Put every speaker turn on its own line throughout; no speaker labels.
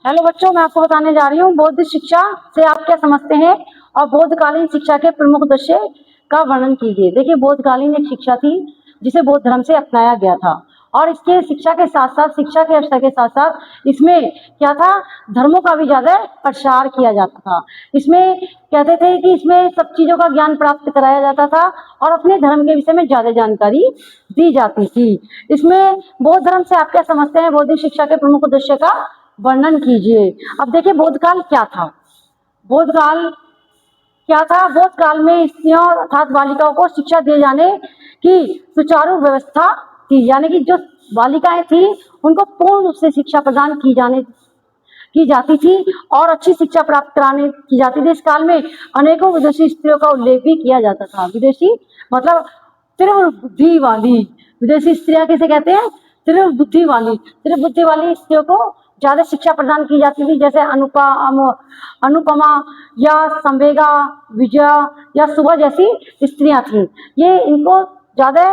Hello बच्चों, मैं आपको बताने जा रही हूँ बौद्ध शिक्षा से आप क्या समझते हैं और बौद्धकालीन शिक्षा के प्रमुख उद्देश्य का वर्णन कीजिए। देखिए, बौद्धकालीन एक शिक्षा थी जिसे बौद्ध धर्म से अपनाया गया था और इसके शिक्षा के साथ साथ, शिक्षा के अवसर के साथ साथ इसमें क्या था, धर्मों का भी ज्यादा प्रचार किया जाता था। इसमें कहते थे कि इसमें सब चीजों का ज्ञान प्राप्त कराया जाता था और अपने धर्म के विषय में ज्यादा जानकारी दी जाती थी। इसमें बौद्ध धर्म से आप क्या समझते हैं, बौद्ध शिक्षा के प्रमुख उद्देश्य का वर्णन कीजिए। अब देखिए, बोध काल क्या था। बोध काल क्या था? बोध काल में स्त्रियों अर्थात बालिकाओं को शिक्षा दिए जाने की सुचारू व्यवस्था थी, यानी कि जो बालिकाएं थी उनको पूर्ण रूप से शिक्षा प्रदान की जाती थी और अच्छी शिक्षा प्राप्त कराने की जाती थी। इस काल में अनेकों विदेशी स्त्रियों का उल्लेख भी किया जाता था। विदेशी मतलब तीव्र बुद्धि वाली। विदेशी स्त्रियां किसे कहते हैं? तीव्र बुद्धि वाली। तीव्र बुद्धि वाली स्त्रियों को ज्यादा शिक्षा प्रदान की जाती थी, जैसे अनुपमा या संवेगा, विजया या सुबह जैसी स्त्रियां थी। ये इनको ज्यादा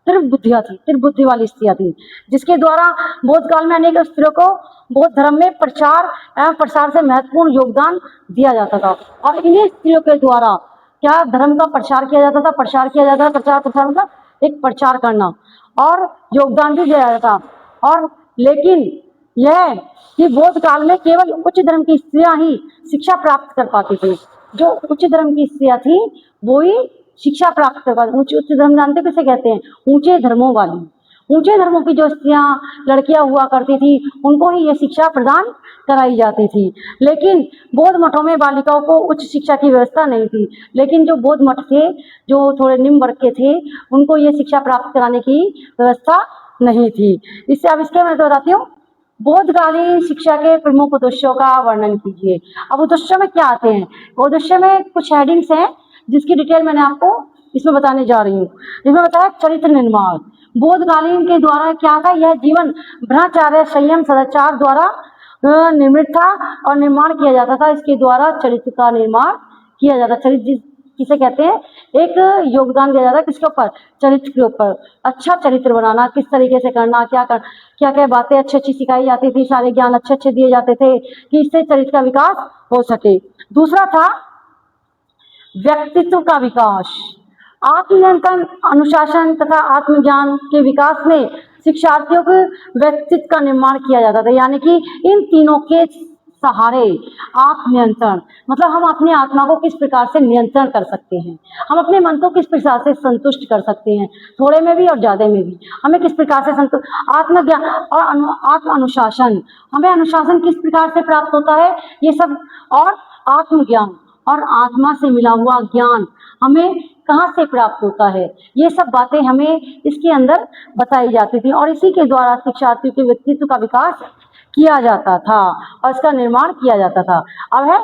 तीव्र बुद्धि वाली स्त्रियां थी, जिसके द्वारा बौद्ध काल में अनेक स्त्रियों को बौद्ध धर्म में प्रचार एवं प्रसार से महत्वपूर्ण योगदान दिया जाता था। और इन्हीं स्त्रियों के द्वारा क्या धर्म का प्रचार किया जाता था। प्रचार किया जाता था, प्रचार प्रसार मतलब एक प्रचार करना और योगदान भी दिया जाता था। और लेकिन यह कि बौद्ध काल में केवल उच्च धर्म की स्त्रियां ही शिक्षा प्राप्त कर पाती थी। जो उच्च धर्म की स्त्रियां थी वो ही शिक्षा प्राप्त कर पाती। उच्च धर्म जानते किसे कहते हैं? ऊंचे धर्मों वाली। ऊंचे धर्मों की जो स्त्रियां, लड़कियां हुआ करती थी, उनको ही ये शिक्षा प्रदान कराई जाती थी। लेकिन बौद्ध मठों में बालिकाओं को उच्च शिक्षा की व्यवस्था नहीं थी। लेकिन जो बौद्ध मठ थे, जो थोड़े निम्न वर्ग के थे, उनको ये शिक्षा प्राप्त कराने की व्यवस्था नहीं थी। इससे अब इसके मैं बताती हूँ, बौद्धकालीन शिक्षा के प्रमुख उद्देश्यों का वर्णन कीजिए। अब उद्देश्यों में क्या आते हैं? उद्देश्य में कुछ हेडिंग्स हैं जिसकी डिटेल मैंने आपको इसमें बताने जा रही हूँ। इसमें बताया चरित्र निर्माण। बौद्धकालीन के द्वारा क्या था? यह जीवन ब्रह्मचर्य, संयम, सदाचार द्वारा निर्मित था और निर्माण किया जाता था। इसके द्वारा चरित्र का निर्माण किया जाता। चरित्र किसे कहते हैं? एक योगदान दिया जाता है किसके ऊपर? चरित्र के ऊपर। अच्छा चरित्र बनाना, किस तरीके से करना, क्या क्या बातें अच्छी अच्छी सिखाई जाती थी, सारे ज्ञान अच्छे अच्छे दिए जाते थे कि इससे चरित्र का विकास हो सके। दूसरा था व्यक्तित्व का विकास। आत्मनियंत्रण, अनुशासन तथा आत्मज्ञान के विकास में शिक्षार्थियों के व्यक्तित्व का निर्माण किया जाता था। यानी कि इन तीनों के सहारे आत्मनियंत्रण मतलब हम अपनी आत्मा को किस प्रकार से नियंत्रण कर सकते हैं, हम अपने मन को किस प्रकार से संतुष्ट कर सकते हैं, थोड़े में भी और ज्यादा में भी हमें किस प्रकार से संतुष्ट। आत्मज्ञान और आत्म अनुशासन, हमें अनुशासन किस प्रकार से प्राप्त होता है, ये सब। और आत्मज्ञान और आत्मा से मिला हुआ ज्ञान हमें कहाँ से प्राप्त होता है, ये सब बातें हमें इसके अंदर बताई जाती थी। और इसी के द्वारा शिक्षार्थियों के व्यक्तित्व का विकास किया जाता था और इसका निर्माण किया जाता था। अब है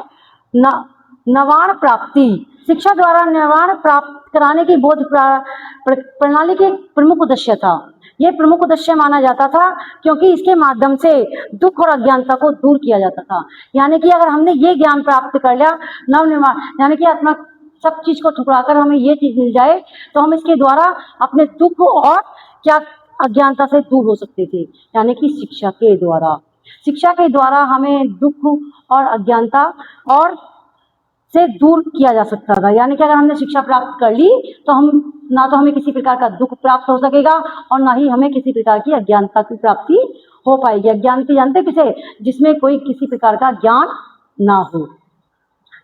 नवाण प्राप्ति। शिक्षा द्वारा निर्वाण प्राप्त कराने की बौद्ध प्रणाली के प्रमुख उद्देश्य था। यह प्रमुख उद्देश्य माना जाता था क्योंकि इसके माध्यम से दुख और अज्ञानता को दूर किया जाता था। यानी कि अगर हमने ये ज्ञान प्राप्त कर लिया, नवनिर्माण यानी कि आत्मा सब चीज को ठुकराकर हमें ये चीज मिल जाए, तो हम इसके द्वारा अपने दुख और क्या अज्ञानता से दूर हो सकते थे। यानी कि शिक्षा के द्वारा हमें दुख और अज्ञानता और से दूर किया जा सकता था। यानी कि अगर हमने शिक्षा प्राप्त कर ली तो हम ना तो हमें किसी प्रकार का दुख प्राप्त हो सकेगा और ना ही हमें किसी प्रकार की अज्ञानता की प्राप्ति हो पाएगी। अज्ञानता जानते किसे? जिसमें कोई किसी प्रकार का ज्ञान ना हो।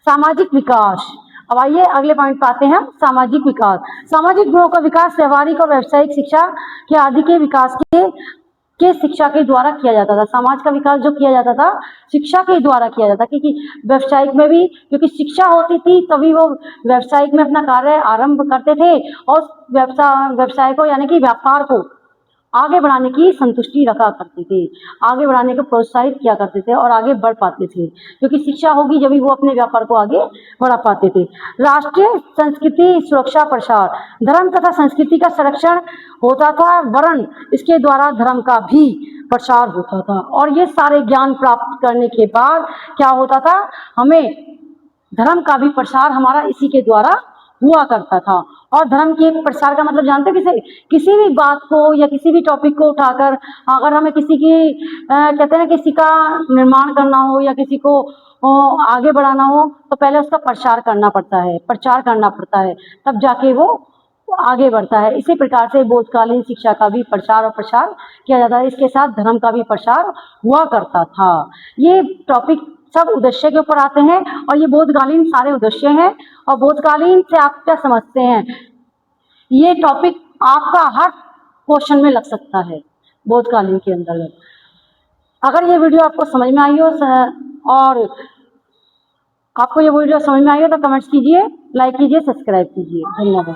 सामाजिक विकास। अब आइए अगले पॉइंट पाते हैं हम। सामाजिक विकास। सामाजिक गुणों का विकास व्यवहारिक और व्यावसायिक शिक्षा के आदि के विकास के शिक्षा के द्वारा किया जाता था। समाज का विकास जो किया जाता था शिक्षा के द्वारा किया जाता, क्योंकि व्यवसायिक में भी क्योंकि शिक्षा होती थी तभी वो व्यवसायिक में अपना कार्य आरंभ करते थे और व्यवसाय को यानी कि व्यापार को आगे बढ़ाने की संतुष्टि रखा करते थे, आगे बढ़ाने को प्रोत्साहित किया करते थे और आगे बढ़ पाते थे, क्योंकि शिक्षा होगी जब वो अपने व्यापार को आगे बढ़ा पाते थे। राष्ट्रीय संस्कृति सुरक्षा प्रसार। धर्म तथा संस्कृति का संरक्षण होता था, वरन इसके द्वारा धर्म का भी प्रसार होता था। और ये सारे ज्ञान प्राप्त करने के बाद क्या होता था? हमें धर्म का भी प्रसार हमारा इसी के द्वारा हुआ करता था। और धर्म के प्रसार का मतलब जानते हैं, किसी भी बात को या किसी भी टॉपिक को उठाकर अगर हमें किसी की कहते हैं ना, किसी का निर्माण करना हो या किसी को आगे बढ़ाना हो तो पहले उसका प्रचार करना पड़ता है, तब जाके वो आगे बढ़ता है। इसी प्रकार से बोधकालीन शिक्षा का भी प्रचार और प्रसार किया जाता है। इसके साथ धर्म का भी प्रसार हुआ करता था। ये टॉपिक सब उद्देश्य के ऊपर आते हैं और ये बोधकालीन सारे उद्देश्य हैं। और बोधकालीन से आप क्या समझते हैं, ये टॉपिक आपका हर क्वेश्चन में लग सकता है बोधकालीन के अंदर। अगर ये वीडियो आपको समझ में आई हो और आपको ये वीडियो समझ में आई हो तो कमेंट्स कीजिए, लाइक कीजिए, सब्सक्राइब कीजिए। धन्यवाद।